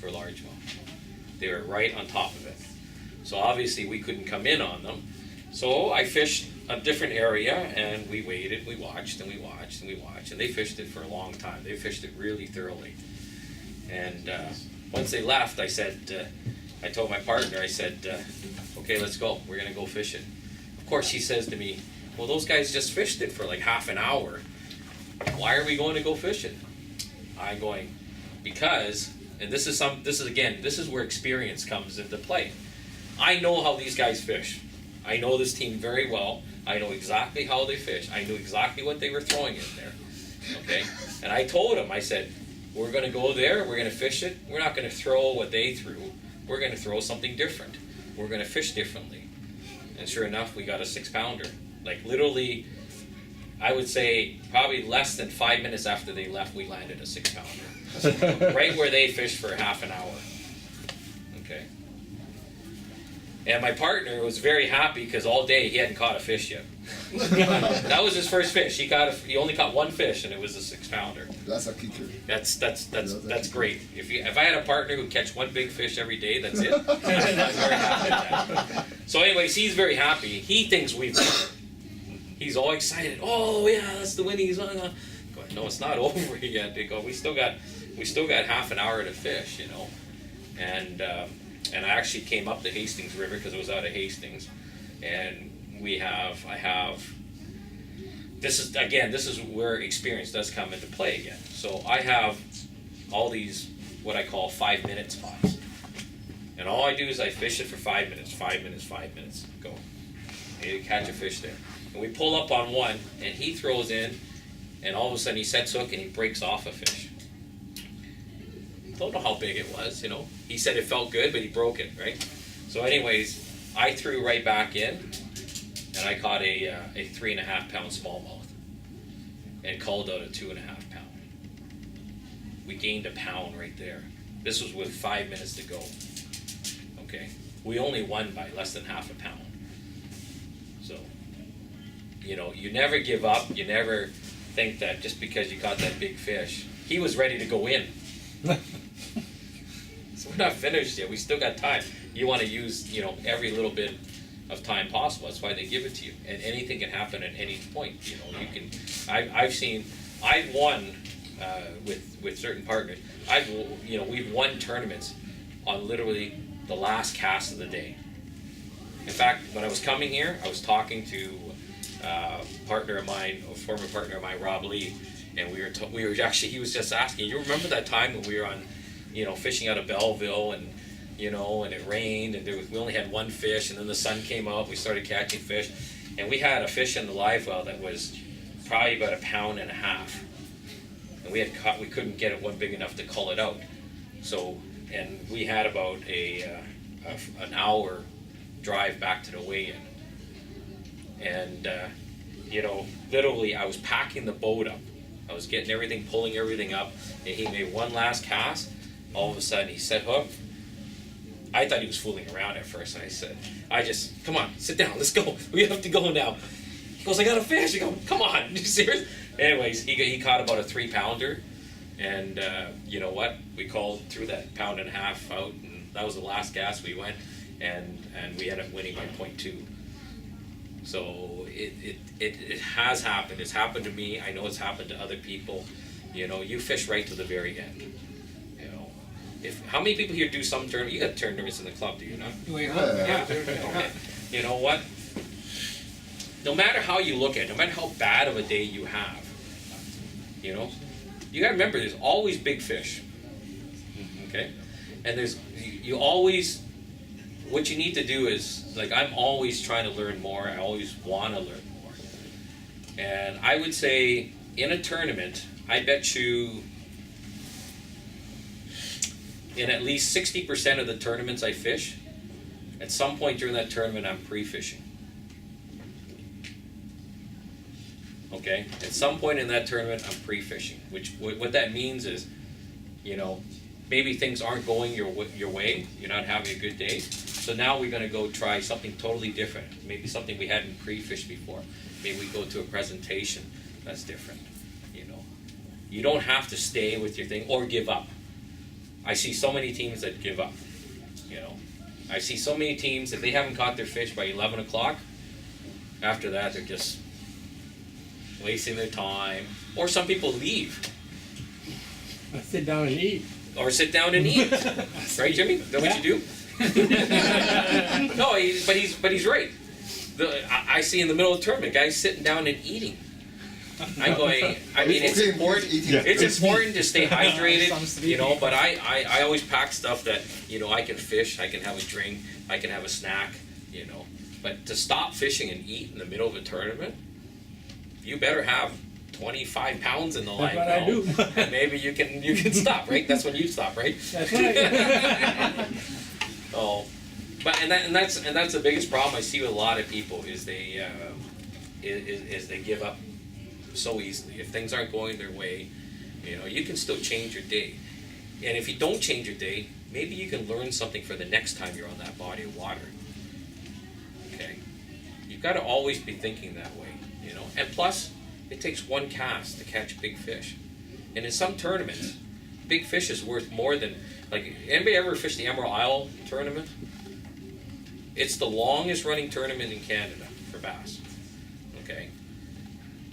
for largemouth. They were right on top of it. So obviously we couldn't come in on them. So I fished a different area, and we waited, we watched, and we watched, and we watched, and they fished it for a long time. They fished it really thoroughly. And once they left, I said, I told my partner, I said, okay, let's go. We're gonna go fishing. Of course, he says to me, well, those guys just fished it for like half an hour. Why are we going to go fishing? I'm going, because, and this is where experience comes into play. I know how these guys fish. I know this team very well. I know exactly how they fish. I knew exactly what they were throwing in there. Okay? And I told them, I said, we're going to go there, we're going to fish it. We're not going to throw what they threw. We're going to throw something different. We're going to fish differently. And sure enough, we got a 6-pounder. Like literally, I would say probably less than 5 minutes after they left, we landed a 6-pounder. Right where they fished for half an hour. Okay? And my partner was very happy because all day he hadn't caught a fish yet. That was his first fish. He only caught one fish, and it was a 6-pounder. That's a kicker. That's great. If I had a partner who catch one big fish every day, that's it. I'm very happy with that. So anyways, he's very happy. He thinks we've won. He's all excited. Oh yeah, that's the winning. He's on. No, it's not over yet. They go, we still got half an hour to fish, you know, and I actually came up the Hastings River because it was out of Hastings, and this is where experience does come into play again. So I have all these what I call 5-minute spots, and all I do is I fish it for 5 minutes, 5 minutes, 5 minutes, go. And catch a fish there, and we pull up on one, and he throws in, and all of a sudden he sets hook and he breaks off a fish. Don't know how big it was, you know. He said it felt good, but he broke it, right? So anyways, I threw right back in, and I caught a 3.5-pound smallmouth, and called out a 2.5 pound. We gained a pound right there. This was with 5 minutes to go. Okay, we only won by less than half a pound. So, you know, you never give up. You never think that just because you caught that big fish, he was ready to go in. So we're not finished yet. We still got time. You want to use, you know, every little bit of time possible. That's why they give it to you. And anything can happen at any point. You know, you can. I've won with certain partners. We've won tournaments on literally the last cast of the day. In fact, when I was coming here, I was talking to a former partner of mine, Rob Lee, and we were actually, he was just asking, you remember that time when we were on, you know, fishing out of Belleville, and you know, and it rained, and we only had one fish, and then the sun came out, we started catching fish, and we had a fish in the live well that was probably about 1.5 pounds, and we couldn't get it one big enough to cull it out. So, and we had about an hour drive back to the weigh-in, and you know, literally I was packing the boat up. I was getting everything, pulling everything up, and he made one last cast. All of a sudden, he set hook. I thought he was fooling around at first, and I said, come on, sit down, let's go. We have to go now. He goes, I got a fish. I go, come on, are you serious? Anyways, he caught about a 3-pounder, and you know what? We called through that 1.5 pounds out, and that was the last cast we went, and we ended up winning by 0.2. So it has happened. It's happened to me. I know it's happened to other people. You know, you fish right to the very end. You know, how many people here do some tournament? You got tournaments in the club, do you not? Yeah. Okay. You know what? No matter how you look at it, no matter how bad of a day you have, you know, you gotta remember there's always big fish. Okay, and you always. What you need to do is, like, I'm always trying to learn more. I always want to learn more. And I would say, in a tournament, I bet you in at least 60% of the tournaments I fish, at some point during that tournament, I'm pre-fishing. Okay? At some point in that tournament, I'm pre-fishing. Which, what that means is, you know, maybe things aren't going your way. You're not having a good day. So now we're going to go try something totally different. Maybe something we hadn't pre-fished before. Maybe we go to a presentation that's different. You know, you don't have to stay with your thing or give up. I see so many teams that give up. I see so many teams, if they haven't caught their fish by 11 o'clock, after that they're just wasting their time. Or some people leave. Sit down and eat. Or sit down and eat. Right, Jimmy? Is that what you do? No, but he's right. I see in the middle of the tournament, guys sitting down and eating. I'm going, I mean, it's important. It's important to stay hydrated, but I always pack stuff that, I can fish, I can have a drink, I can have a snack, But to stop fishing and eat in the middle of a tournament, you better have 25 pounds in the line. That's what I do. And maybe you can stop, right? That's when you stop, right? That's right. Oh, but that's the biggest problem I see with a lot of people is they give up so easily. If things aren't going their way, you can still change your day. And if you don't change your day, maybe you can learn something for the next time you're on that body of water. Okay, you've got to always be thinking that way, And plus, it takes one cast to catch big fish. And in some tournaments, big fish is worth more than, like, anybody ever fished the Emerald Isle tournament? It's the longest running tournament in Canada for bass. Okay?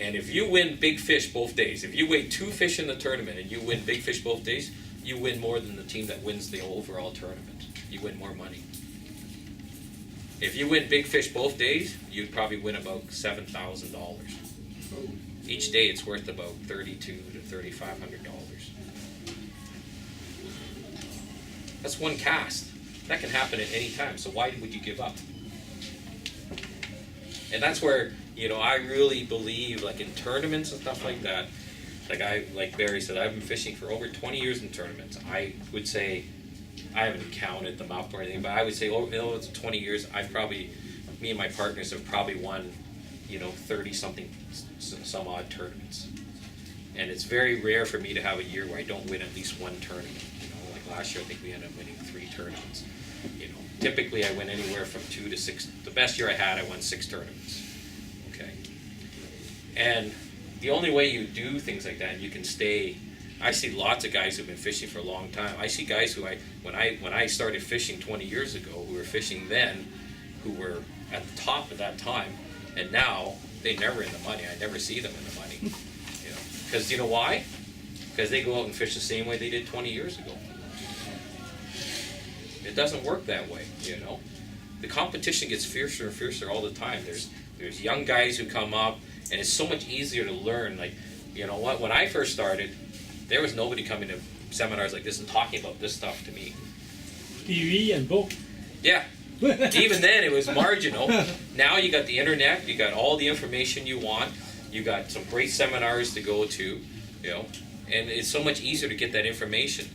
And if you win big fish both days, if you weigh 2 fish in the tournament and you win big fish both days, you win more than the team that wins the overall tournament. You win more money. If you win big fish both days, you'd probably win about $7,000. Each day it's worth about $3,200 to $3,500. That's one cast. That can happen at any time, so why would you give up? And that's where, I really believe, like in tournaments and stuff like that, like Barry said, I've been fishing for over 20 years in tournaments. I would say, I haven't counted them up or anything, but I would say, it's 20 years, me and my partners have probably won, 30-something, some odd tournaments. And it's very rare for me to have a year where I don't win at least one tournament. Like last year, I think we ended up winning 3 tournaments. Typically I win anywhere from 2 to 6. The best year I had, I won 6 tournaments. Okay. And the only way you do things like that, and you can stay, I see lots of guys who've been fishing for a long time. I see guys who when I started fishing 20 years ago, who were fishing then, who were at the top of that time, and now they never in the money. I never see them in the money. Because you know why? Because they go out and fish the same way they did 20 years ago. It doesn't work that way, The competition gets fiercer and fiercer all the time. There's young guys who come up, and it's so much easier to learn. Like, when I first started, there was nobody coming to seminars like this and talking about this stuff to me. TV and book. Yeah. Even then, it was marginal. Now you got the internet, you got all the information you want, you got some great seminars to go to, and it's so much easier to get that information.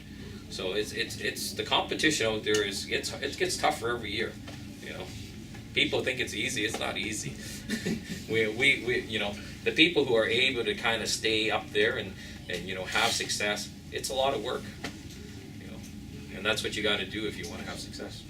So it's the competition out there it gets tougher every year. People think it's easy. It's not easy. we the people who are able to kind of stay up there and have success, it's a lot of work. And that's what you got to do if you want to have success.